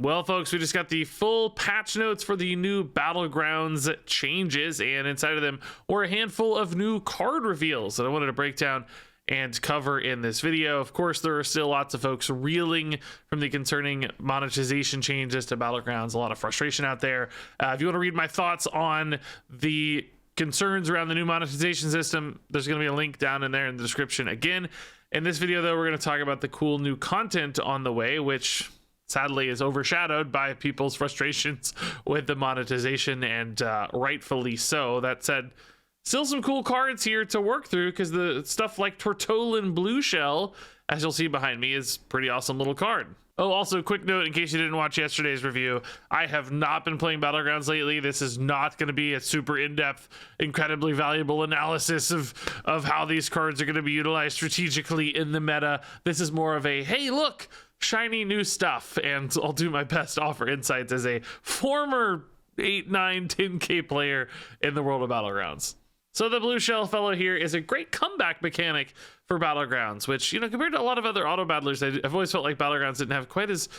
Well, folks, we just got the full patch notes for the new Battlegrounds changes, and inside of them were a handful of new card reveals that I wanted to break down and cover in this video. Of course, there are still lots of folks reeling from the concerning monetization changes to Battlegrounds. A lot of frustration out there. If you want to read my thoughts on the concerns around the new monetization system, there's going to be a link down in there in the description. Again, in this video, though, we're going to talk about the cool new content on the way, which sadly is overshadowed by people's frustrations with the monetization, and rightfully so. That said, still some cool cards here to work through, because the stuff like Tortolan Blue Shell, as you'll see behind me, is pretty awesome little card. Oh, also, quick note in case you didn't watch yesterday's review, I have not been playing Battlegrounds lately. This is not going to be a super in-depth, incredibly valuable analysis of how these cards are going to be utilized strategically in the meta. This is more of a, hey, look, shiny new stuff, and I'll do my best to offer insights as a former 8, 9, 10K player in the world of Battlegrounds. So the blue shell fellow here is a great comeback mechanic for Battlegrounds, which, you know, compared to a lot of other auto battlers, I've always felt like Battlegrounds didn't have quite as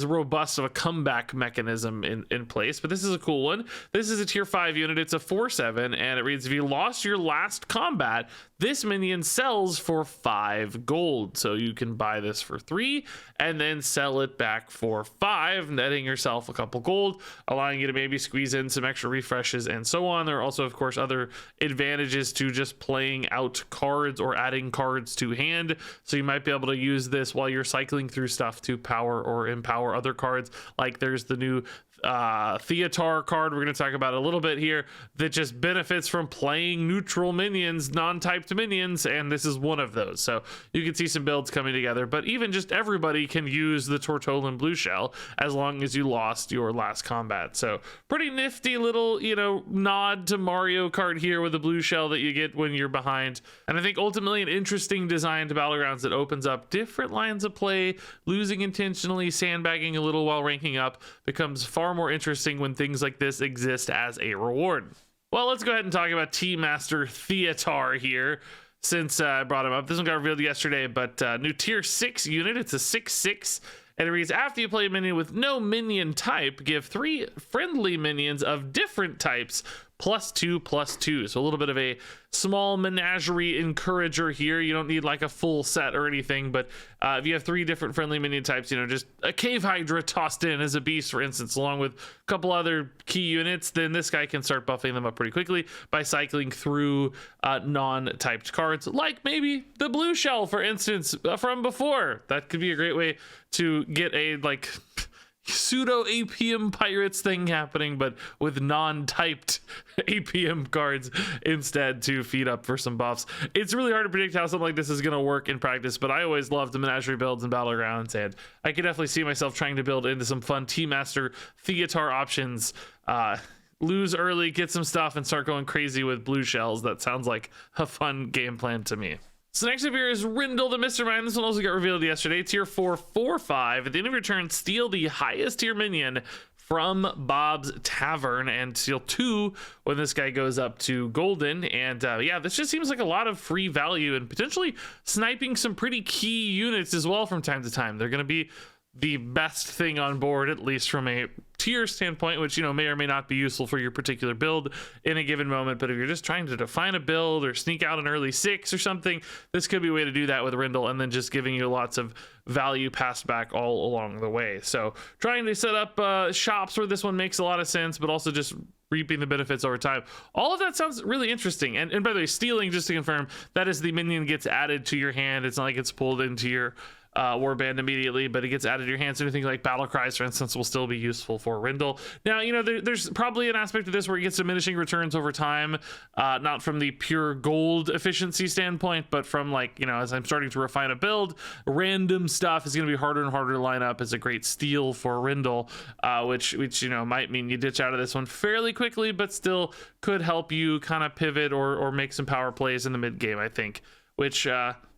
robust of a comeback mechanism in place, but this is a cool one. This is a tier 5 unit. It's a 4/7, and it reads, if you lost your last combat, this minion sells for 5 gold. So you can buy this for 3 and then sell it back for 5, netting yourself a couple gold, allowing you to maybe squeeze in some extra refreshes and so on. There are also, of course, other advantages to just playing out cards or adding cards to hand. So you might be able to use this while you're cycling through stuff to power or empower other cards. Like there's the new Theatar card we're going to talk about a little bit here that just benefits from playing neutral minions, non-typed minions, and this is one of those. So you can see some builds coming together, but even just everybody can use the Tortolan Blue Shell as long as you lost your last combat. So pretty nifty little, you know, nod to Mario Kart here with the blue shell that you get when you're behind. And I think ultimately an interesting design to Battlegrounds that opens up different lines of play. Losing intentionally, sandbagging a little while ranking up becomes far more interesting when things like this exist as a reward. Well, let's go ahead and talk about Team Master Theatar here, since I brought him up. This one got revealed yesterday, but new tier 6 unit. It's a 6/6, and it reads, after you play a minion with no minion type, give 3 friendly minions of different types +2/+2. So a little bit of a small menagerie encourager here. You don't need like a full set or anything, but if you have 3 different friendly minion types, you know, just a Cave Hydra tossed in as a beast, for instance, along with a couple other key units, then this guy can start buffing them up pretty quickly by cycling through non-typed cards, like maybe the blue shell, for instance, from before. That could be a great way to get a like pseudo APM pirates thing happening, but with non-typed APM cards instead to feed up for some buffs. It's really hard to predict how something like this is going to work in practice, but I always love the menagerie builds in Battlegrounds, and I could definitely see myself trying to build into some fun Team Master Theatar options. Lose early, get some stuff, and start going crazy with blue shells. That sounds like a fun game plan to me. So next up here is Rindle the Mr. Mime. This one also got revealed yesterday. Tier 4/4/5. At the end of your turn, steal the highest tier minion from Bob's Tavern and steal 2 when this guy goes up to golden. And yeah, this just seems like a lot of free value and potentially sniping some pretty key units as well from time to time. They're going to be the best thing on board, at least from a tier standpoint, which, you know, may or may not be useful for your particular build in a given moment. But if you're just trying to define a build or sneak out an early 6 or something, this could be a way to do that with Rindle, and then just giving you lots of value passed back all along the way. So trying to set up shops where this one makes a lot of sense, but also just reaping the benefits over time. All of that sounds really interesting. And by the way, stealing, just to confirm, that is the minion gets added to your hand. It's not like it's pulled into your warband immediately, but it gets added to your hand. So anything like battle cries, for instance, will still be useful for Rindle. Now, you know, there's probably an aspect of this where it gets diminishing returns over time, not from the pure gold efficiency standpoint, but from, like, you know, as I'm starting to refine a build, random stuff is going to be harder and harder to line up as a great steal for Rindle, which you know, might mean you ditch out of this one fairly quickly, but still could help you kind of pivot or make some power plays in the mid game, I think, which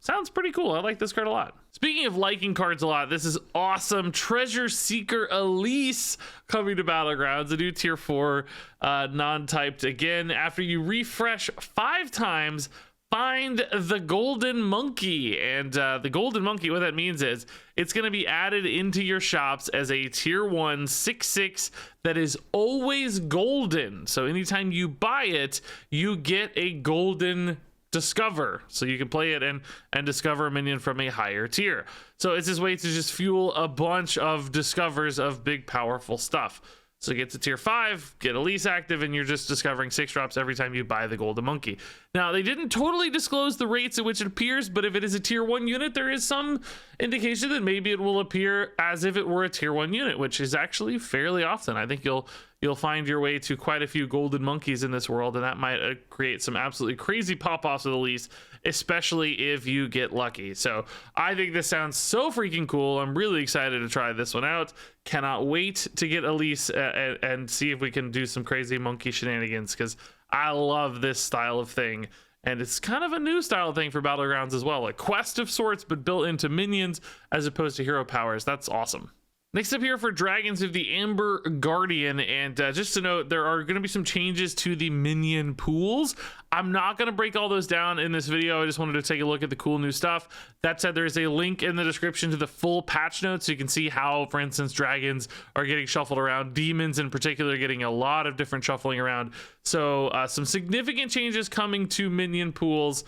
sounds pretty cool. I like this card a lot. Speaking of liking cards a lot, this is awesome. Treasure Seeker Elise coming to Battlegrounds, a new tier 4 non-typed. Again, after you refresh 5 times, find the golden monkey. And the golden monkey, what that means is it's going to be added into your shops as a tier 1 6/6 that is always golden. So anytime you buy it, you get a golden discover, so you can play it and discover a minion from a higher tier. So it's this way to just fuel a bunch of discovers of big powerful stuff. So get to tier 5, get Elise active, and you're just discovering 6 drops every time you buy the golden monkey. Now, they didn't totally disclose the rates at which it appears, but if it is a tier 1 unit, there is some indication that maybe it will appear as if it were a tier 1 unit, which is actually fairly often. I think you'll find your way to quite a few golden monkeys in this world, and that might create some absolutely crazy pop-offs of Elise, especially if you get lucky. So I think this sounds so freaking cool. I'm really excited to try this one out. Cannot wait to get Elise and see if we can do some crazy monkey shenanigans, because I love this style of thing. And it's kind of a new style thing for Battlegrounds as well, a quest of sorts, but built into minions as opposed to hero powers. That's awesome. Next up here for dragons of the Amber Guardian, and just to note, there are going to be some changes to the minion pools. I'm not going to break all those down in this video. I just wanted to take a look at the cool new stuff. That said, there is a link in the description to the full patch notes, so you can see how, for instance, dragons are getting shuffled around. Demons in particular getting a lot of different shuffling around. So some significant changes coming to minion pools.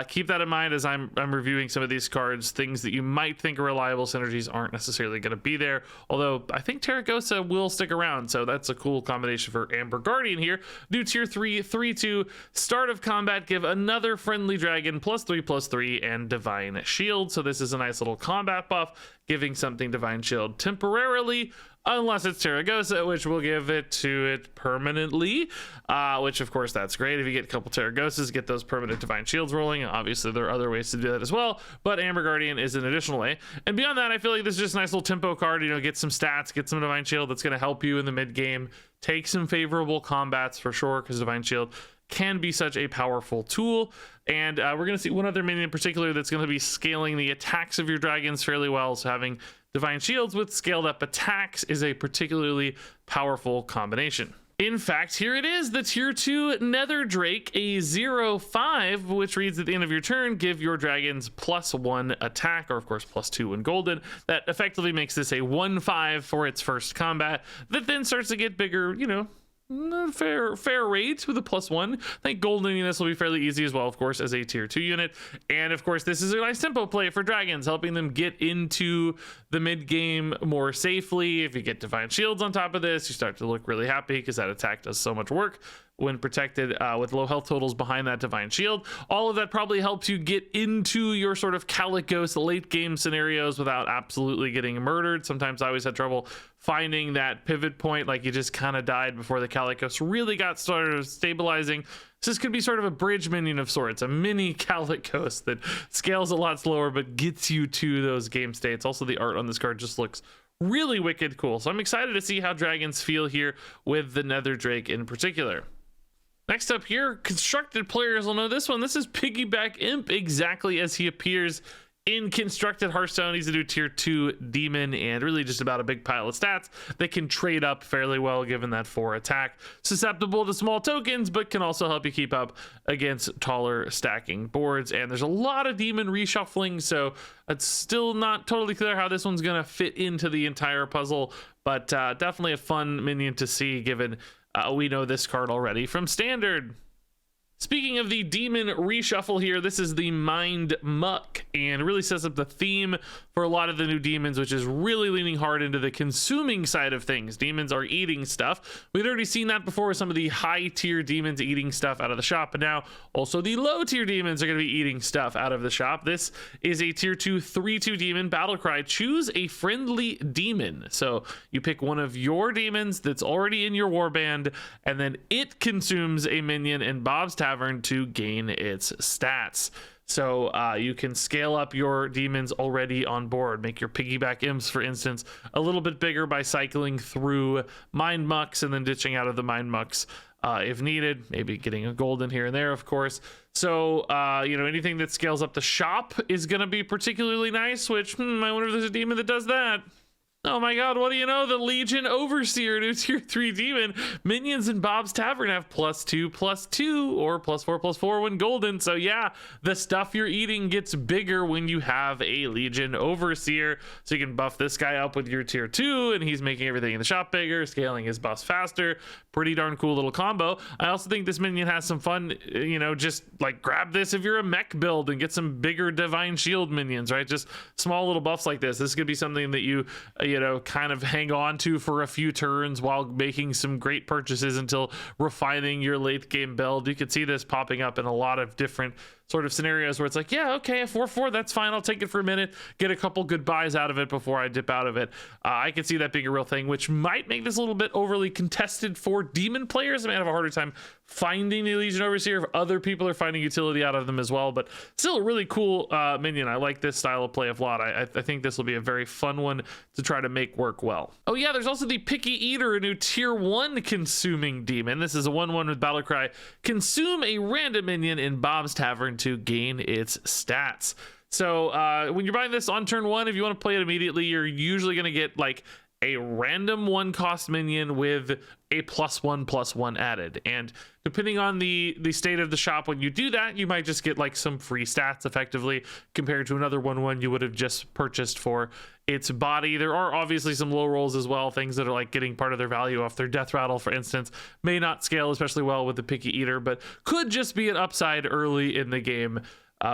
Keep that in mind as I'm reviewing some of these cards. Things that you might think are reliable synergies aren't necessarily going to be there, although I think Terragosa will stick around, so that's a cool combination for Amber Guardian here. New tier 3 3/2 start of combat, give another friendly dragon +3/+3 and divine shield. So this is a nice little combat buff, giving something divine shield temporarily, unless it's Terragosa, which will give it to it permanently, which of course that's great. If you get a couple Terragosas, get those permanent divine shields rolling. Obviously there are other ways to do that as well, but Amber Guardian is an additional way. And beyond that, I feel like this is just a nice little tempo card. You know, get some stats, get some divine shield that's going to help you in the mid game, take some favorable combats for sure, because divine shield can be such a powerful tool. And we're going to see one other minion in particular that's going to be scaling the attacks of your dragons fairly well. So having divine shields with scaled up attacks is a particularly powerful combination. In fact, here it is, the tier 2 Nether Drake, a 0/5, which reads at the end of your turn, give your dragons +1 attack, or of course +2 when golden. That effectively makes this a 1/5 for its first combat, that then starts to get bigger, you know, fair rate with a +1. I think goldening this will be fairly easy as well, of course, as a tier 2 unit. And of course, this is a nice tempo play for dragons, helping them get into the mid game more safely. If you get divine shields on top of this, you start to look really happy, because that attack does so much work when protected with low health totals behind that divine shield. All of that probably helps you get into your sort of Calicos late game scenarios without absolutely getting murdered. Sometimes I always had trouble finding that pivot point, like you just kind of died before the Calicos really got started stabilizing. So this could be sort of a bridge minion of sorts, a mini Calicos that scales a lot slower but gets you to those game states. Also, the art on this card just looks really wicked cool. So I'm excited to see how dragons feel here with the Nether Drake in particular. Next up here, constructed players will know this one. This is Piggyback Imp, exactly as he appears in constructed Hearthstone. He's a new tier 2 demon, and really just about a big pile of stats that can trade up fairly well given that 4 attack. Susceptible to small tokens, but can also help you keep up against taller stacking boards. And there's a lot of demon reshuffling, so it's still not totally clear how this one's going to fit into the entire puzzle, but definitely a fun minion to see, given we know this card already from standard. Speaking of the demon reshuffle here, this is the Mind Muck, and really sets up the theme for a lot of the new demons, which is really leaning hard into the consuming side of things. Demons are eating stuff. We'd already seen that before with some of the high tier demons eating stuff out of the shop, but now also the low tier demons are going to be eating stuff out of the shop. This is a tier 2 3/2 demon battle cry. Choose a friendly demon. So you pick one of your demons that's already in your warband, and then it consumes a minion in Bob's Tavern to gain its stats. So you can scale up your demons already on board. Make your piggyback imps, for instance, a little bit bigger by cycling through Mind Mucks and then ditching out of the Mind Mucks if needed. Maybe getting a golden here and there, of course. So, you know, anything that scales up the shop is going to be particularly nice, which I wonder if there's a demon that does that. Oh my god, what do you know? The Legion Overseer, new tier 3 demon. Minions in Bob's Tavern have +2/+2 or +4/+4 when golden. So yeah, the stuff you're eating gets bigger when you have a Legion Overseer. So you can buff this guy up with your tier 2, and he's making everything in the shop bigger, scaling his buffs faster. Pretty darn cool little combo. I also think this minion has some fun, you know, just like grab this if you're a mech build and get some bigger Divine Shield minions, right? Just small little buffs like this. This could be something that you know, kind of hang on to for a few turns while making some great purchases until refining your late game build. You could see this popping up in a lot of different sort of scenarios where it's like, yeah, okay, a 4/4, that's fine. I'll take it for a minute, get a couple good buys out of it before I dip out of it. I could see that being a real thing, which might make this a little bit overly contested for demon players. I may have a harder time finding the Legion Overseer if other people are finding utility out of them as well, but still a really cool minion. I like this style of play a lot. I think this will be a very fun one to try to make work well. Oh yeah, there's also the Picky Eater, a new tier 1 consuming demon. This is a 1/1 with Battlecry. Consume a random minion in Bob's Tavern to gain its stats. So when you're buying this on turn 1, if you want to play it immediately, you're usually going to get like a random 1-cost minion with a +1/+1 added, and depending on the state of the shop when you do that, you might just get like some free stats effectively compared to another 1/1 you would have just purchased for its body. There are obviously some low rolls as well, things that are like getting part of their value off their death rattle, for instance, may not scale especially well with the Picky Eater, but could just be an upside early in the game.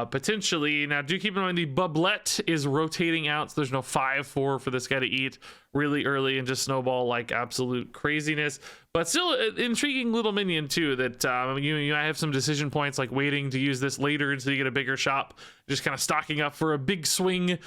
Potentially. Now do keep in mind the Bubblet is rotating out, so there's no 5/4 for this guy to eat really early and just snowball like absolute craziness, but still an intriguing little minion too that you have some decision points like waiting to use this later until you get a bigger shop, just kind of stocking up for a big swing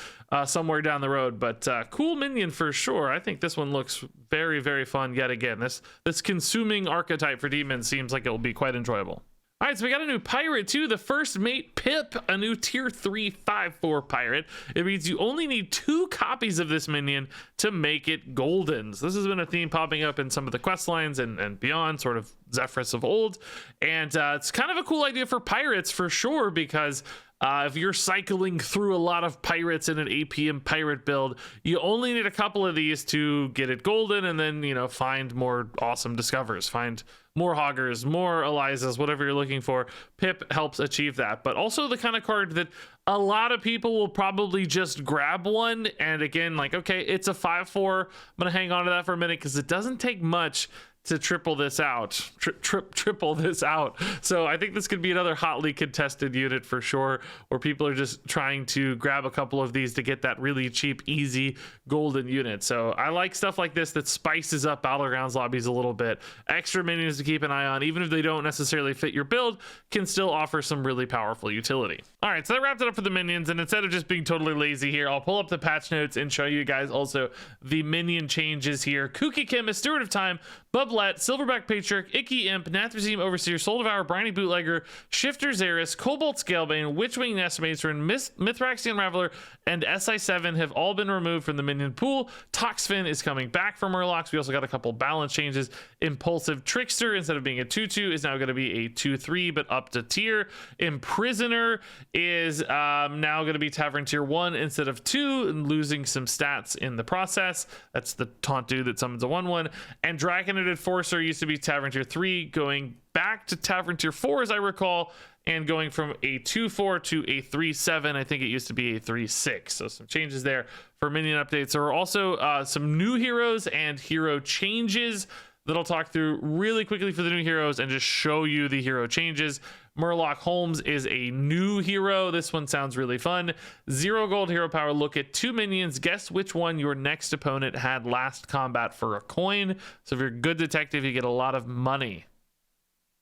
somewhere down the road. But cool minion for sure. I think this one looks very, very fun yet again. This consuming archetype for demons seems like it will be quite enjoyable. All right, so we got a new pirate too. The First Mate Pip, a new tier 3 5/4 pirate. It means you only need 2 copies of this minion to make it golden. So this has been a theme popping up in some of the quest lines and beyond, sort of Zephyrus of old. And it's kind of a cool idea for pirates for sure, because if you're cycling through a lot of pirates in an APM pirate build, you only need a couple of these to get it golden, and then, you know, find more awesome discovers, find more Hoggers, more Elizas, whatever you're looking for. Pip helps achieve that, but also the kind of card that a lot of people will probably just grab one, and again, like, okay, it's a 5/4, I'm gonna hang on to that for a minute because it doesn't take much to triple this out, triple this out. So I think this could be another hotly contested unit for sure, where people are just trying to grab a couple of these to get that really cheap, easy golden unit. So I like stuff like this that spices up Battlegrounds lobbies a little bit. Extra minions to keep an eye on, even if they don't necessarily fit your build, can still offer some really powerful utility. All right, so that wrapped it up for the minions, and instead of just being totally lazy here, I'll pull up the patch notes and show you guys also the minion changes here. Kooky Kim is Steward of Time, Bubblet, Silverback Patriarch, Icky Imp, Nathrazim Overseer, Soul Devourer, Briny Bootlegger, Shifter Xeris, Cobalt Scalebane, Witchwing Nest Matron, Mithraxian Raveler, and SI7 have all been removed from the minion pool. Toxfin is coming back from Murlocs. We also got a couple balance changes. Impulsive Trickster, instead of being a 2/2, is now going to be a 2/3, but up to tier. Imprisoner is now going to be Tavern tier 1 instead of 2, and losing some stats in the process. That's the taunt dude that summons a 1/1. And Draconid Enforcer used to be Tavern tier 3, going back to Tavern tier 4 as I recall, and going from a 2/4 to a 3/7. I think it used to be a 3/6. So some changes there for minion updates. There are also some new heroes and hero changes that I'll talk through really quickly for the new heroes and just show you the hero changes. Murloc Holmes is a new hero. This one sounds really fun. 0 gold hero power. Look at 2 minions. Guess which one your next opponent had last combat for a coin. So if you're a good detective, you get a lot of money.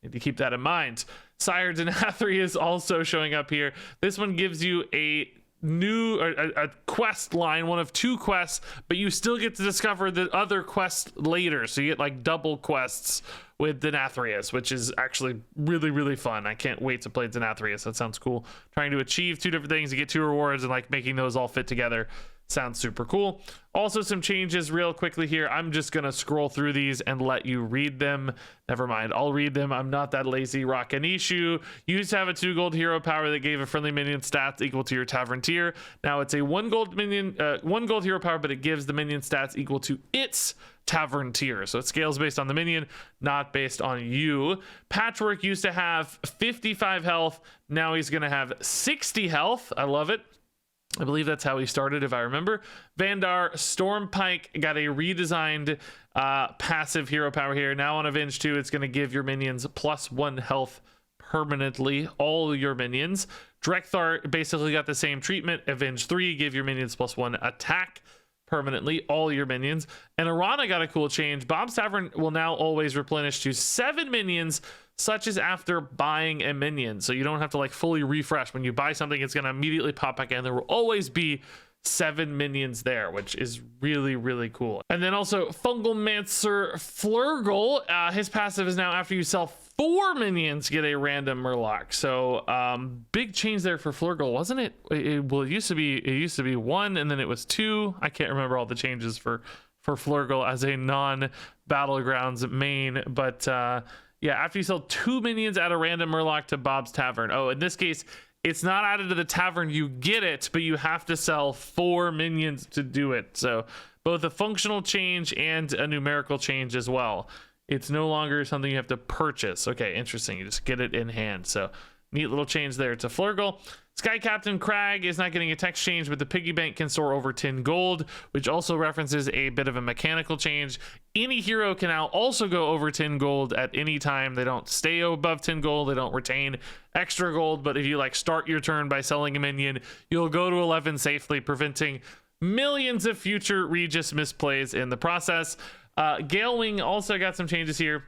Need to keep that in mind. Sire Denathri is also showing up here. This one gives you a new a quest line, one of 2 quests, but you still get to discover the other quest later, so you get like double quests with Denathrius, which is actually really, really fun. I can't wait to play Denathrius. That sounds cool. Trying to achieve 2 different things to get 2 rewards and like making those all fit together Sounds super cool. Also, some changes real quickly here. I'm just gonna scroll through these and let you read them. Never mind, I'll read them. I'm not that lazy. Rakanishu used to have a 2 gold hero power that gave a friendly minion stats equal to your tavern tier. Now it's a 1 gold minion, 1 gold hero power, but it gives the minion stats equal to its tavern tier. So it scales based on the minion, not based on you. Patchwork used to have 55 health. Now he's gonna have 60 health. I love it. I believe that's how he started, if I remember. Vandar Stormpike got a redesigned passive hero power here. Now on Avenge 2, it's going to give your minions +1 health permanently, all your minions. Drekthar basically got the same treatment. Avenge 3, give your minions +1 attack permanently, all your minions. And Arana got a cool change. Bob's Tavern will now always replenish to 7 minions, such as after buying a minion. So you don't have to like fully refresh. When you buy something, it's going to immediately pop back in. There will always be 7 minions there, which is really, really cool. And then also Fungalmancer Flurgle, his passive is now after you sell 4 minions, get a random Murloc. So big change there for Flurgle, wasn't it? Well, it used to be 1 and then it was 2. I can't remember all the changes for Flurgle as a non-Battlegrounds main, but yeah, after you sell 2 minions, add a random Murloc to Bob's Tavern. Oh, in this case, it's not added to the tavern, you get it, but you have to sell 4 minions to do it. So both a functional change and a numerical change as well. It's no longer something you have to purchase. Okay, interesting. You just get it in hand. So neat little change there to Flurgle. Sky Captain Crag is not getting a text change, but the piggy bank can store over 10 gold, which also references a bit of a mechanical change. Any hero can now also go over 10 gold at any time. They don't stay above 10 gold. They don't retain extra gold, but if you like start your turn by selling a minion, you'll go to 11 safely, preventing millions of future Regis misplays in the process. Galewing also got some changes here.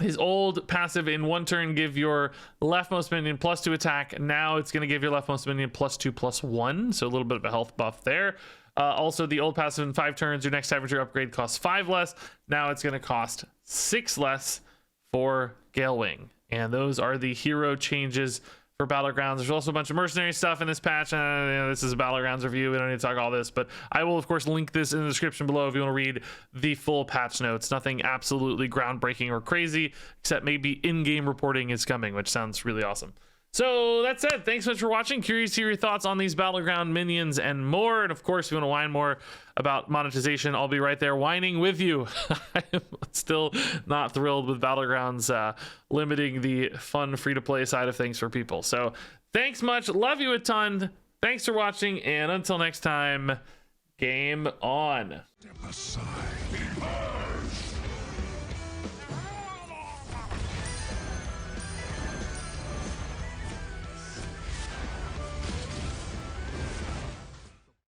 His old passive in 1 turn give your leftmost minion +2 attack. Now it's going to give your leftmost minion +2/+1, so a little bit of a health buff there. Also, the old passive in 5 turns, your next tavern tier upgrade costs 5 less. Now it's going to cost 6 less for Galewing. And those are the hero changes for Battlegrounds. There's also a bunch of mercenary stuff in this patch. This is a Battlegrounds review. We don't need to talk all this, but I will of course link this in the description below if you want to read the full patch notes. Nothing absolutely groundbreaking or crazy, except maybe in-game reporting is coming, which sounds really awesome. So that's it. Thanks so much for watching. Curious to hear your thoughts on these Battleground minions and more. And of course, if you want to whine more about monetization, I'll be right there whining with you. I am still not thrilled with Battlegrounds limiting the fun free-to-play side of things for people. So thanks much. Love you a ton. Thanks for watching. And until next time, game on. Step aside.